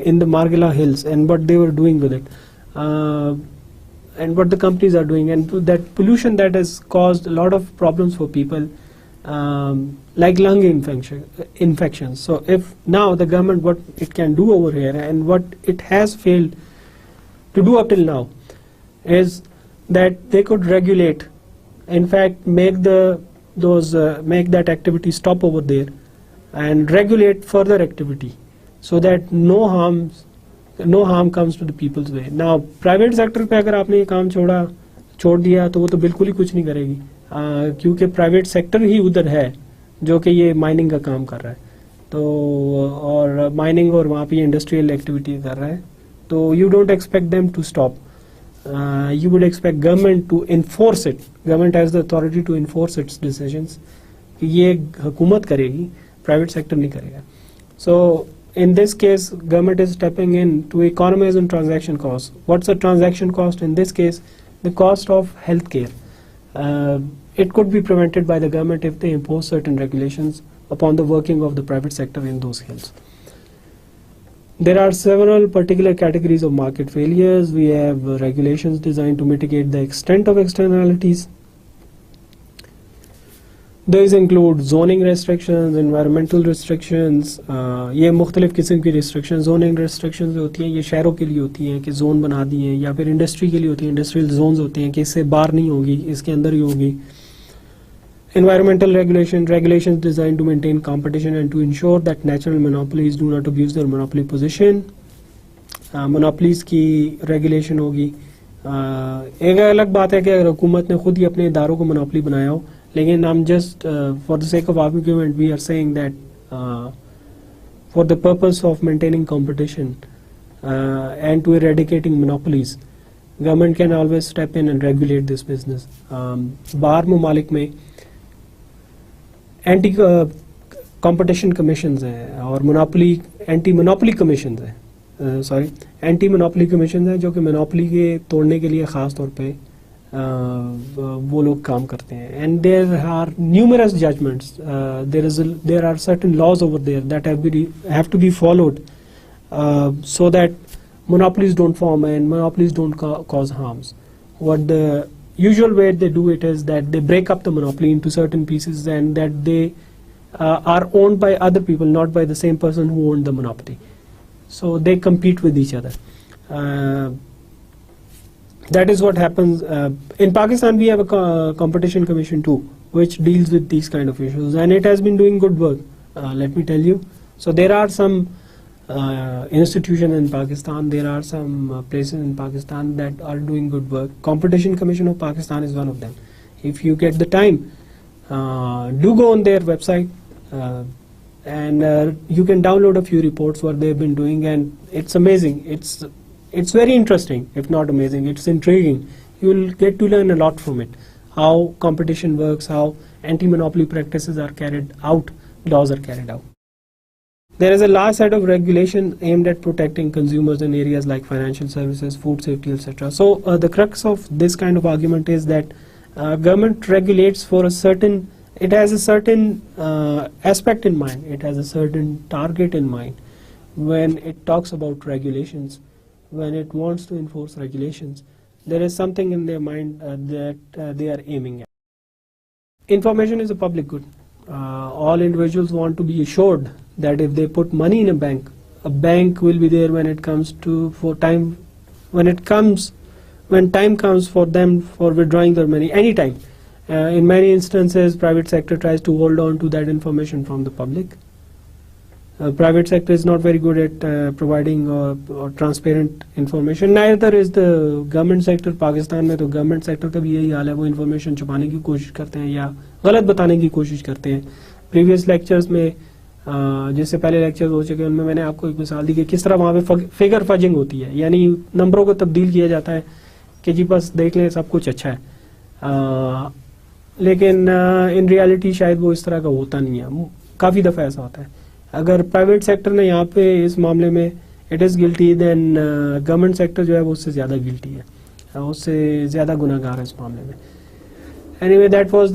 in the Margila Hills and what they were doing with it, and what the companies are doing, and that pollution that has caused a lot of problems for people, like lung infections. So if now the government, what it can do over here and what it has failed to do up till now, is that they could regulate, in fact make that activity stop over there and regulate further activity so that no harm comes to the people's way. Now private sector पे अगर आपने ये काम छोड़ दिया तो वो तो बिल्कुल ही कुछ नहीं करेगी, क्योंकि प्राइवेट सेक्टर ही उधर है जो कि ये माइनिंग का काम कर रहा है, तो और माइनिंग और वहाँ पे इंडस्ट्रियल एक्टिविटी कर रहा है, तो you don't expect them to stop. You would expect government to enforce it. Government has the authority to enforce its decisions. कि ये हुकूमत करेगी, private sector नहीं करेगा. So in this case, government is stepping in to economize on transaction costs. What's the transaction cost in this case? The cost of healthcare. It could be prevented by the government if they impose certain regulations upon the working of the private sector in those hills. There are several particular categories of market failures. We have regulations designed to mitigate the extent of externalities. These include zoning restrictions, environmental restrictions. ये मुख्तलिफ किस्म की restrictions, zoning restrictions होती हैं, ये शहरों के लिए होती हैं कि zone बना दिए, या फिर industry के लिए होती हैं, industrial zones होते हैं कि इससे बाहर नहीं होगी, इसके अंदर ही होगी. Environmental regulations designed to maintain competition and to ensure that natural monopolies do not abuse their monopoly position. Monopolies की regulation होगी. एक अलग बात है कि अगर हुकूमत ने खुद ही अपने इदारों को monopoly बनाया हो, लेकिन हम just for the sake of argument we are saying that for the purpose of maintaining competition and to eradicating monopolies, government can always step in and regulate this business. बाहर ममालिक में एंटी कंपटीशन कमीशंस हैं और anti monopoly commissions हैं, anti monopoly commissions हैं जो कि monopoly के तोड़ने के लिए ख़ास तौर पे वो लोग काम करते हैं. And there are numerous judgments, there are certain laws over there that have to be followed so that monopolies don't form and monopolies don't cause harms. What the usual way they do it is that they break up the monopoly into certain pieces and that they are owned by other people, not by the same person who owned the monopoly. So they compete with each other. That is what happens. In Pakistan we have a competition commission too, which deals with these kind of issues, and it has been doing good work, let me tell you. So there are some institutions in Pakistan, there are some places in Pakistan that are doing good work. Competition Commission of Pakistan is one of them. If you get the time, do go on their website and you can download a few reports what they've been doing, and it's amazing. It's very interesting, if not amazing, it's intriguing. You'll get to learn a lot from it, how competition works, how anti-monopoly practices are carried out, laws are carried out. There is a large set of regulations aimed at protecting consumers in areas like financial services, food safety, etc. So the crux of this kind of argument is that government regulates for a certain, it has a certain aspect in mind, it has a certain target in mind when it talks about regulations. When it wants to enforce regulations, there is something in their mind that they are aiming at. Information is a public good. All individuals want to be assured that if they put money in a bank will be there when it comes to when time comes for them for withdrawing their money anytime. In many instances, private sector tries to hold on to that information from the public. Private sector is not very good at providing or transparent information. Neither is the government sector. Pakistan में तो government sector का भी यही हाल है, वो information छुपाने की कोशिश करते हैं या गलत बताने की कोशिश करते हैं. Previous lectures में जिससे पहले lectures हो चुके हैं उनमें मैंने आपको एक मिसाल दी कि किस तरह वहाँ पे figure fudging होती है, यानी नंबरों को तब्दील किया जाता है कि जी बस देख लें सब कुछ अच्छा है, लेकिन in reality शायद वो इस तरह का होता नहीं है. काफ़ी दफ़ा ऐसा होता है. अगर प्राइवेट सेक्टर ने यहाँ पे इस मामले में it is guilty, then government sector जो है वो उससे ज़्यादा गिल्टी है, उससे ज़्यादा गुनाहगार है इस मामले में. Anyway, that was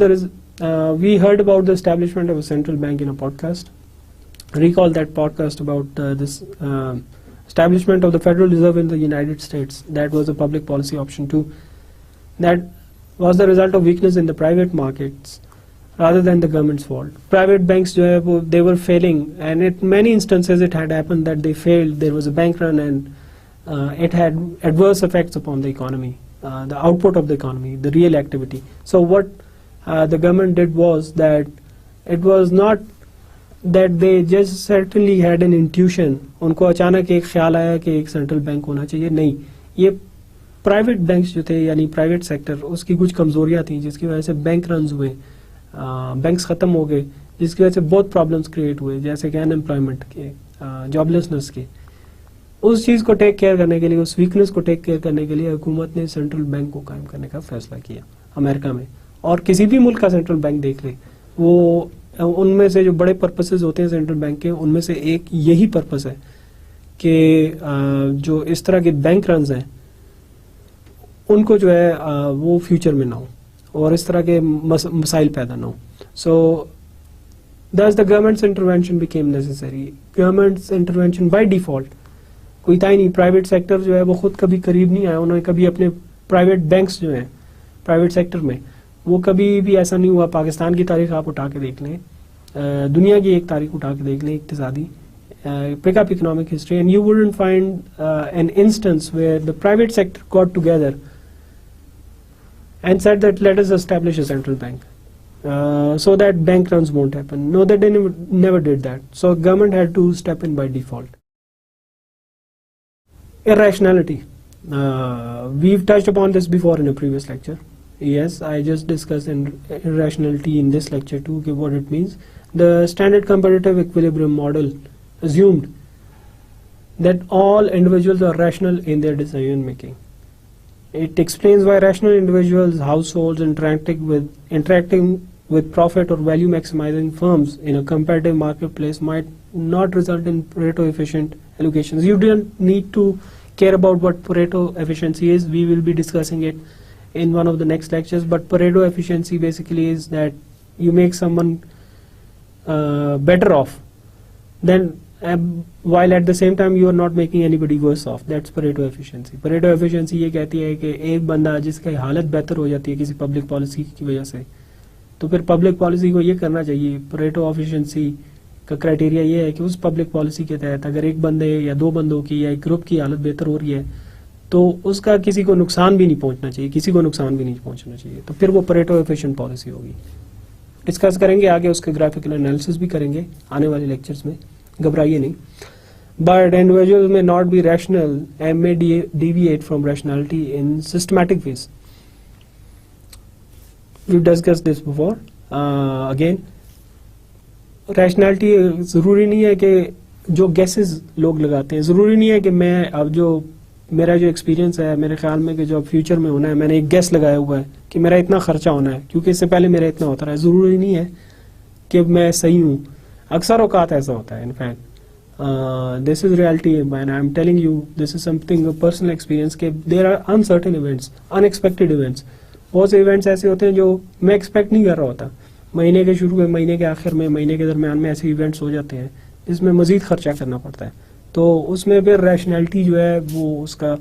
we heard about the establishment of a central bank in a podcast. recall that podcast about this establishment of the Federal Reserve in the United States. That was a public policy option too. That was the result of weakness in the private markets rather than the government's fault. Private banks, they were failing, and in many instances it had happened that they failed. There was a bank run, and it had adverse effects upon the economy, the output of the economy, the real activity. So what the government did was that it was not that they just certainly had an intuition. उनको अचानक एक ख्याल आया कि एक central bank होना चाहिए. नहीं, ये प्राइवेट बैंक्स जो थे, यानी प्राइवेट सेक्टर, उसकी कुछ कमजोरियां थी जिसकी वजह से बैंक रन्स हुए, बैंक्स खत्म हो गए, जिसकी वजह से बहुत प्रॉब्लम्स क्रिएट हुए, जैसे कि अनएम्प्लॉयमेंट के, जॉबलेसनेस के. उस चीज़ को टेक केयर करने के लिए, उस वीकनेस को टेक केयर करने के लिए हुकूमत ने सेंट्रल बैंक को कायम करने का फैसला किया अमेरिका में. और किसी भी मुल्क का सेंट्रल बैंक देख ले, वो उनमें से जो बड़े पर्पसेस होते हैं सेंट्रल बैंक के, उनमें से एक यही पर्पस है कि जो इस तरह के बैंक रन्स हैं उनको जो है वो फ्यूचर में ना हो और इस तरह के मसाइल पैदा ना हो. सो thus the government's intervention became necessary. Government's intervention by default, कोई था ही नहीं. प्राइवेट सेक्टर जो है वो खुद कभी करीब नहीं आया. उन्होंने कभी अपने प्राइवेट बैंक्स जो हैं प्राइवेट सेक्टर में, वो कभी भी ऐसा नहीं हुआ. पाकिस्तान की तारीख आप उठा के देख लें, दुनिया की एक तारीख उठा के देख लें इक्तिसादी, pick up economic history, and you wouldn't find an instance where the private sector got together and said that let us establish a central bank so that bank runs won't happen. No, they never did that. So government had to step in by default. Irrationality. We've touched upon this before in a previous lecture. Yes, I just discussed irrationality in this lecture too, okay, what it means. The standard comparative equilibrium model assumed that all individuals are rational in their decision making. It explains why rational individuals, households interacting with profit or value maximizing firms in a competitive marketplace might not result in Pareto efficient allocations. You don't need to care about what Pareto efficiency is. We will be discussing it in one of the next lectures, but Pareto efficiency basically is that you make someone better off, then while at the same time you are not making anybody worse off. That's Pareto efficiency. Pareto efficiency ये कहती है कि एक बंदा जिसकी हालत बेहतर हो जाती है किसी पब्लिक पॉलिसी की वजह से, तो फिर पब्लिक पॉलिसी को ये करना चाहिए. Pareto efficiency का क्राइटेरिया ये है कि उस पब्लिक पॉलिसी के तहत अगर एक बंदे या दो बंदों की या एक ग्रुप की हालत बेहतर हो रही है तो उसका किसी को नुकसान भी नहीं पहुंचना चाहिए, किसी को नुकसान भी नहीं पहुंचना चाहिए, तो फिर वो Pareto efficient पॉलिसी होगी. डिस्कस करेंगे आगे, उसके ग्राफिकल एनालिसिस भी करेंगे आने वाले लेक्चर्स में, घबराइए नहीं. But individuals may not be rational and may deviate from rationality in systematic ways. We've discussed this before. Again, rationality ज़रूरी नहीं है कि जो guesses लोग लगाते हैं, ज़रूरी नहीं है कि मैं अब जो मेरा जो एक्सपीरियंस है मेरे ख्याल में कि जो फ्यूचर में होना है, मैंने एक गेस लगाया हुआ है कि मेरा इतना खर्चा होना है क्योंकि इससे पहले मेरा इतना होता रहा है. ज़रूरी नहीं है कि मैं सही हूँ. अक्सर औकात ऐसा होता है. In fact this is reality and I'm telling you this is something a personal experience कि there are uncertain events, unexpected events. बहुत से इवेंट्स ऐसे होते हैं जो मैं एक्सपेक्ट नहीं कर रहा होता. महीने के शुरू में, महीने के आखिर में, महीने के दरमियान में ऐसे इवेंट्स हो जाते हैं जिसमें मजीद खर्चा करना पड़ता है. तो उसमें फिर रैशनैलिटी जो है वो उसका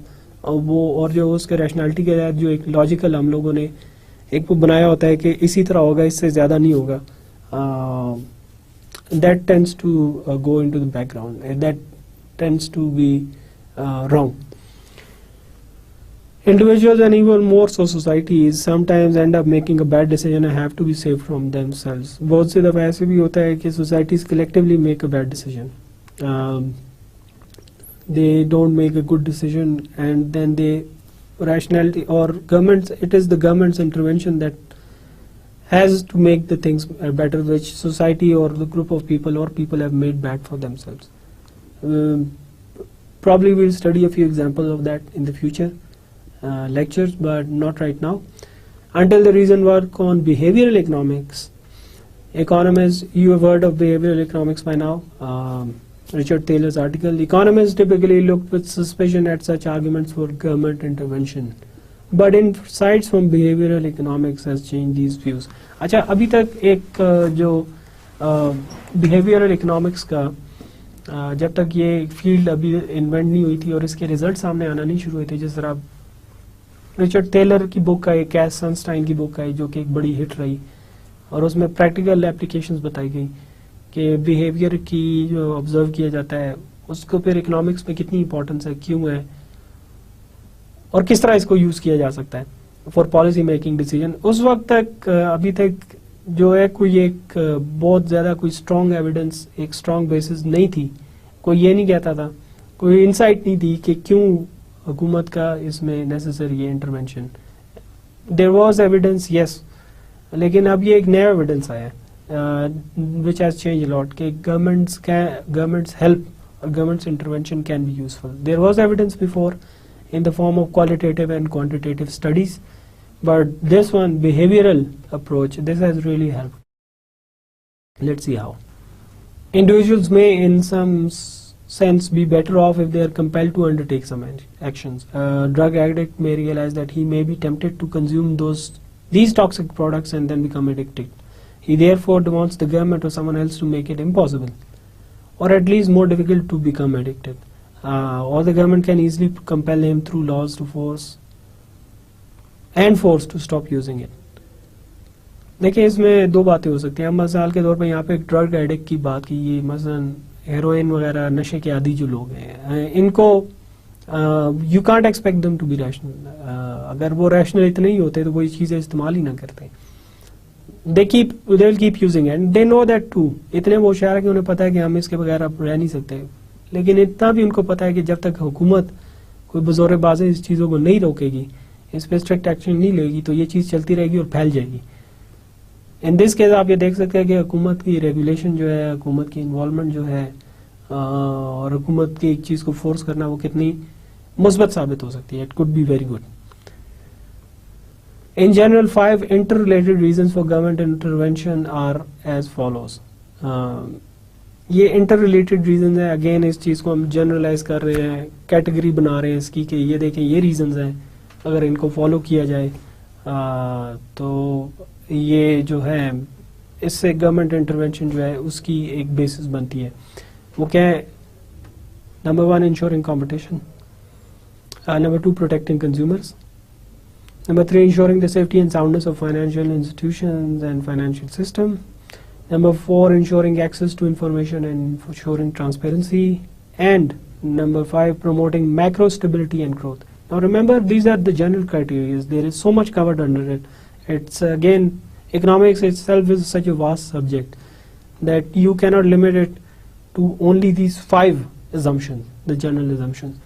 वो और जो उसके रैशनैलिटी के तहत जो एक लॉजिकल हम लोगों ने एक वो बनाया होता है कि इसी तरह होगा, इससे ज़्यादा नहीं होगा, that tends to go into the background, and that tends to be wrong. Individuals and even more so societies sometimes end up making a bad decision and have to be saved from themselves. बहुत से दफ़ा ऐसे भी होता है कि societies collectively make a bad decision. They don't make a good decision and then they rationality or governments, it is the government's intervention that has to make the things better, which society or the group of people or people have made bad for themselves. Probably we'll study a few examples of that in the future lectures, but not right now. Until the recent work on behavioral economics, economists, you have heard of behavioral economics by now, Richard Taylor's article. Economists typically looked with suspicion at such arguments for government intervention. But insights from behavioral economics has changed these views. अच्छा, अभी तक एक जो behavioural economics का जब तक ये field अभी इन्वेंट नहीं हुई थी और इसके रिजल्ट सामने आना नहीं शुरू हुए थे, जिस तरह रिचर्ड टेलर की बुक आई, कैस सनस्टाइन की बुक आई, जो कि एक बड़ी हिट रही, और उसमें प्रैक्टिकल एप्लीकेशंस बताई गई कि बिहेवियर की जो ऑब्जर्व किया जाता है उसको फिर इकोनॉमिक्स में कितनी इंपॉर्टेंस है, क्यों है, और किस तरह इसको यूज किया जा सकता है फॉर पॉलिसी मेकिंग डिसीजन। उस वक्त तक अभी तक जो है कोई एक बहुत ज्यादा कोई स्ट्रॉन्ग एविडेंस, एक स्ट्रॉन्ग बेसिस नहीं थी, कोई ये नहीं कहता था, कोई इंसाइट नहीं थी कि क्यों हुकूमत का इसमें नेसेसरी है intervention. There was evidence, yes, लेकिन अब ये एक नया एविडेंस आया है which has change a lot कि गवर्नमेंट्स हेल्प और governments intervention can be useful. There was evidence before in the form of qualitative and quantitative studies, but this one behavioral approach, this has really helped. Let's see how. Individuals may in some sense be better off if they are compelled to undertake some actions. A drug addict may realize that he may be tempted to consume these toxic products and then become addicted. He therefore wants the government or someone else to make it impossible, or at least more difficult to become addicted. Or the government can easily compel him through laws to force to stop using it. देखिए, इसमें दो बातें हो सकती हैं। हम मिसाल के तौर पर यहाँ पे एक ड्रग एडिक्ट की बात की, ये मसलन हेरोइन वगैरह नशे के आदी जो लोग हैं, इनको you can't expect them to be rational. अगर वो रैशनल इतने ही होते तो वो ये चीज़ें इस्तेमाल ही ना करते। They will keep using and they know that too. इतने वो होशियार है कि उन्हें पता है कि हम इसके बगैर अब रह नहीं सकते, लेकिन इतना भी उनको पता है कि जब तक हुकूमत कोई बज़ोर-ए-बाज़ इस चीज़ों को नहीं रोकेगी, इस पर स्ट्रिक्ट एक्शन नहीं लेगी, तो ये चीज़ चलती रहेगी और फैल जाएगी। इन दिस केस आप ये देख सकते हैं कि हुकूमत की रेगुलेशन जो है, हुकूमत की इन्वॉल्वमेंट जो है और हुकूमत की एक चीज़ को फोर्स करना वो कितनी मुस्बत साबित हो सकती है। It could be very good. In general, 5 interrelated reasons for government intervention are as follows. ये इंटर रिलेटेड रीजन है। अगेन इस चीज़ को हम जनरलाइज कर रहे हैं, कैटेगरी बना रहे हैं इसकी कि ये देखें ये रीजंस हैं, अगर इनको फॉलो किया जाए तो ये जो है इससे गवर्नमेंट इंटरवेंशन जो है उसकी एक बेसिस बनती है। वो क्या है? Number 1, ensuring competition. Number 2, protecting consumers. Number 3, ensuring the safety and soundness of financial institutions and financial system. Number 4, ensuring access to information and ensuring transparency. And number 5, promoting macro stability and growth. Now remember, these are the general criteria. There is so much covered under it. It's again, economics itself is such a vast subject that you cannot limit it to only these 5 assumptions, the general assumptions.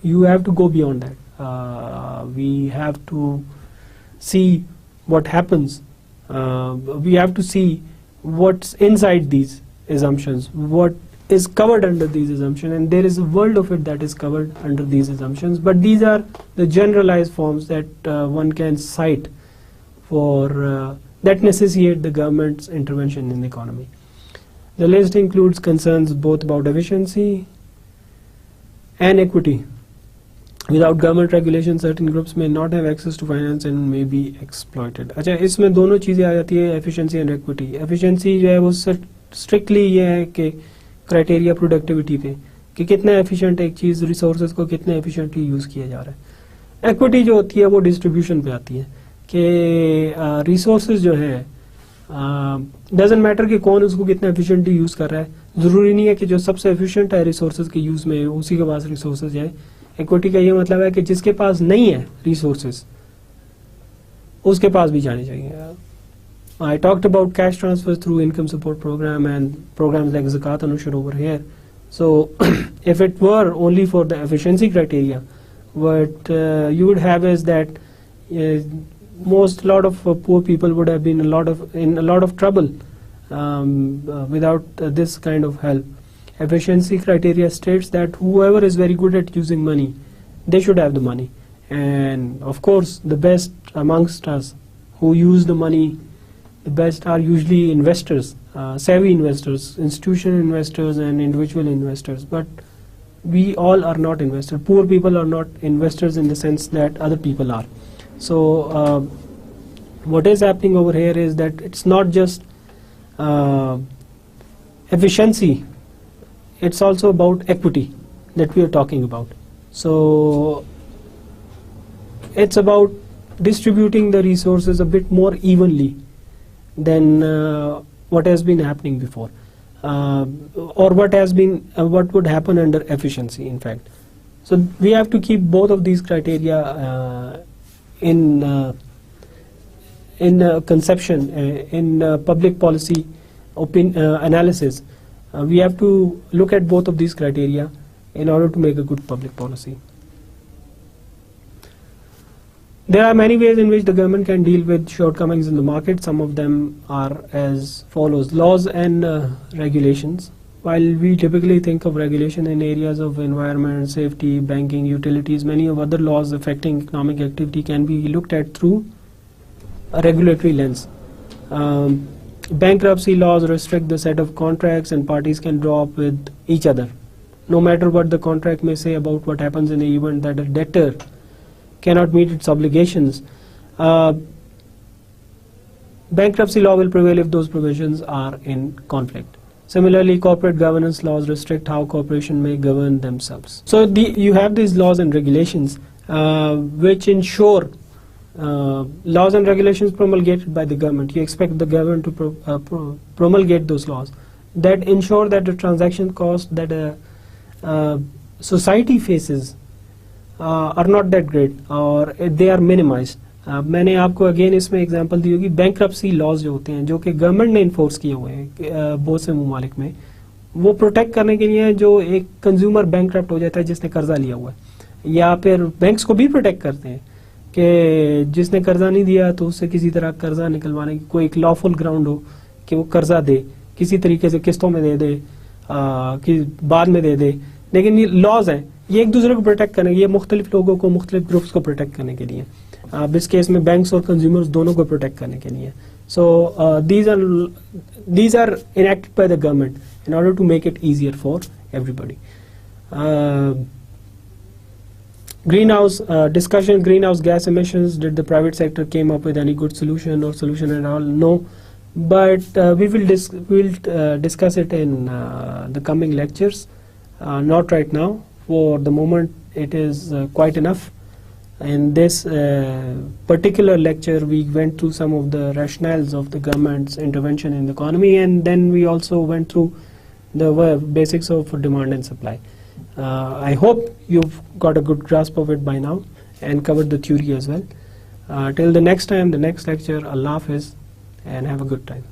You have to go beyond that. We have to see what happens. We have to see what's inside these assumptions, what is covered under these assumptions, and there is a world of it that is covered under these assumptions. But these are the generalized forms that one can cite for that necessitate the government's intervention in the economy. The list includes concerns both about efficiency and equity. Without government regulation, certain groups may not have access to finance and may be exploited. अच्छा, इसमें दोनों चीज़ें आ जाती है, efficiency and equity. Efficiency जो है वो strictly ये है कि क्राइटेरिया प्रोडक्टिविटी पे कि कितना एफिशिएंट एक चीज़, रिसोर्सेज को कितने एफिशिएंटली यूज़ किया जा रहा है। इक्विटी जो होती है वो डिस्ट्रीब्यूशन पे आती है कि रिसोर्सेज जो है डजेंट मैटर कि कौन उसको कितना एफिशिएंटली यूज़ कर रहा है। ज़रूरी नहीं है कि जो सबसे एफिशिएंट है रिसोर्सेज के यूज़ में उसी के पास रिसोर्सेज है। इक्विटी का ये मतलब है कि जिसके पास नहीं है रिसोर्सेज उसके पास भी जाने चाहिए। I talked about cash transfers through income support program and programs like Zakat Anushar over here. So if it were only for the efficiency criteria, what you would have is that lot of poor people would have been in a lot of trouble without this kind of help. Efficiency criteria states that whoever is very good at using money, they should have the money. And of course, the best amongst us who use the money, the best are usually investors, savvy investors, institutional investors and individual investors. But we all are not investors. Poor people are not investors in the sense that other people are. So what is happening over here is that it's not just efficiency, it's also about equity that we are talking about. So it's about distributing the resources a bit more evenly than what has been happening before, or what would happen under efficiency, in fact. So we have to keep both of these criteria in conception, in public policy analysis. We have to look at both of these criteria in order to make a good public policy. There are many ways in which the government can deal with shortcomings in the market. Some of them are as follows: laws and regulations. While we typically think of regulation in areas of environment, safety, banking, utilities, many of other laws affecting economic activity can be looked at through a regulatory lens. Bankruptcy laws restrict the set of contracts, and parties can draw up with each other, no matter what the contract may say about what happens in the event that a debtor cannot meet its obligations. Bankruptcy law will prevail if those provisions are in conflict. Similarly, corporate governance laws restrict how corporations may govern themselves. So you have these laws and regulations which ensure laws and regulations promulgated by the government. You expect the government to promulgate those laws that ensure that the transaction costs that a society faces are not that great, or they are minimized. मैंने आपको again इसमें example दी होगी bankruptcy laws जो होते हैं, जो कि government ने इन्फोर्स किए हुए हैं बहुत से ममालिक में, वो प्रोटेक्ट करने के लिए जो एक कंज्यूमर बैंक्रप्ट हो जाता है जिसने कर्जा लिया हुआ है, या फिर बैंक्स को भी प्रोटेक्ट करते हैं कि जिसने कर्जा नहीं दिया तो उससे किसी तरह कर्जा निकलवाने की कोई एक लॉफुल ग्राउंड हो कि वो कर्जा दे, किसी तरीके से किस्तों में दे दे, कि बाद में दे दे. लेकिन ये लॉज हैं, ये एक दूसरे को प्रोटेक्ट करने के लिए, मुख्तलिफ लोगों को, मुख्तलिफ ग्रुप्स को प्रोटेक्ट करने के लिए, इस केस में बैंक्स और कंज्यूमर्स दोनों को प्रोटेक्ट करने के लिए. सो these are enacted by the government in order to make it easier for everybody. Greenhouse discussion, greenhouse gas emissions. Did the private sector came up with any good solution or solution at all? No, but we will discuss it in the coming lectures. Not right now. For the moment, it is quite enough. In this particular lecture, we went through some of the rationales of the government's intervention in the economy, and then we also went through the basics of demand and supply. I hope you've got a good grasp of it by now and covered the theory as well. Till the next time, the next lecture, Allah Hafiz, and have a good time.